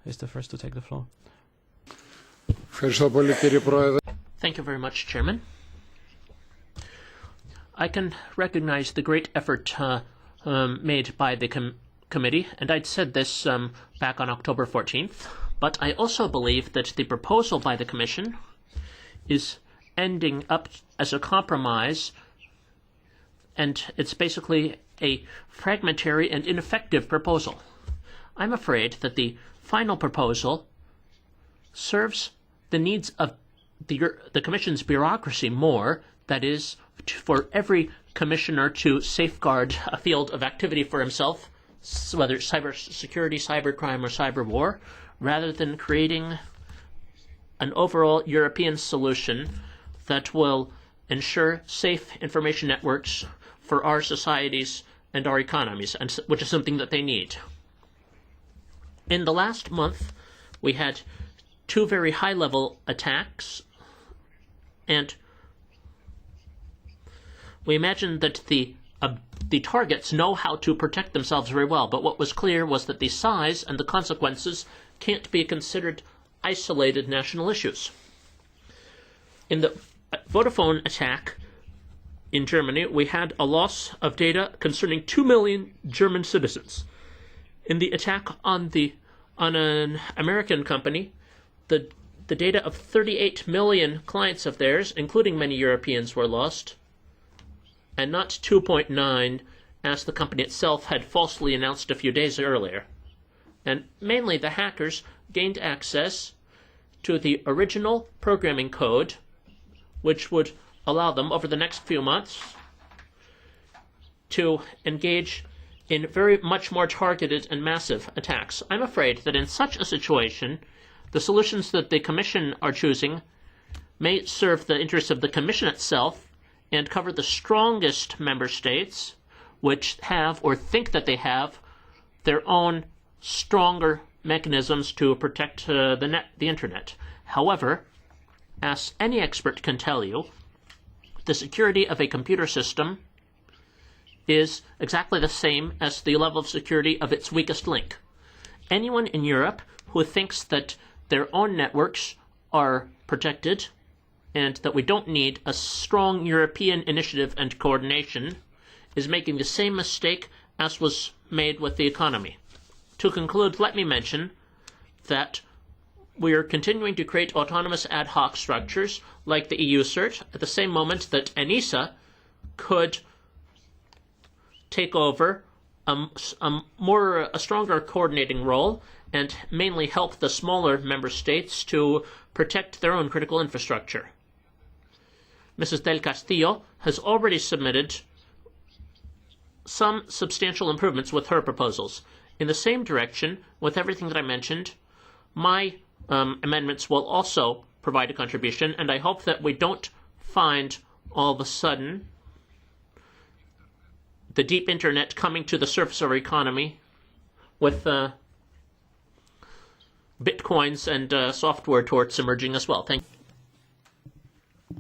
is the first to take the floor. Thank you very much, Chairman. I can recognize the great effort made by the committee, and I'd said this back on October 14th, but I also believe that the proposal by the Commission is ending up as a compromise, and it's basically a fragmentary and ineffective proposal. I'm afraid that the final proposal serves the needs of the Commission's bureaucracy more, that is, for every commissioner to safeguard a field of activity for himself, whether it's cyber security, cybercrime, or cyber war, rather than creating an overall European solution that will ensure safe information networks for our societies and our economies, and which is something that they need. In the last month, we had 2 very high-level attacks, and we imagine that the targets know how to protect themselves very well, but what was clear was that the size and the consequences can't be considered isolated national issues. In the Vodafone attack in Germany, we had a loss of data concerning 2 million German citizens. In the attack on an American company, the data of 38 million clients of theirs, including many Europeans, were lost, and not 2.9, as the company itself had falsely announced a few days earlier. And mainly the hackers gained access to the original programming code, which would allow them over the next few months to engage in very much more targeted and massive attacks. I'm afraid that in such a situation, the solutions that the Commission are choosing may serve the interests of the Commission itself and cover the strongest member states, which have or think that they have their own stronger mechanisms to protect the internet. However, as any expert can tell you, the security of a computer system is exactly the same as the level of security of its weakest link. Anyone in Europe who thinks that their own networks are protected and that we don't need a strong European initiative and coordination is making the same mistake as was made with the economy. To conclude, let me mention that we are continuing to create autonomous ad hoc structures like the EU CERT at the same moment that ENISA could take over a stronger coordinating role and mainly help the smaller member states to protect their own critical infrastructure. Mrs. Del Castillo has already submitted some substantial improvements with her proposals. In the same direction, with everything that I mentioned, my amendments will also provide a contribution, and I hope that we don't find all of a sudden the deep internet coming to the surface of our economy with bitcoins and software torts emerging as well. Thank you.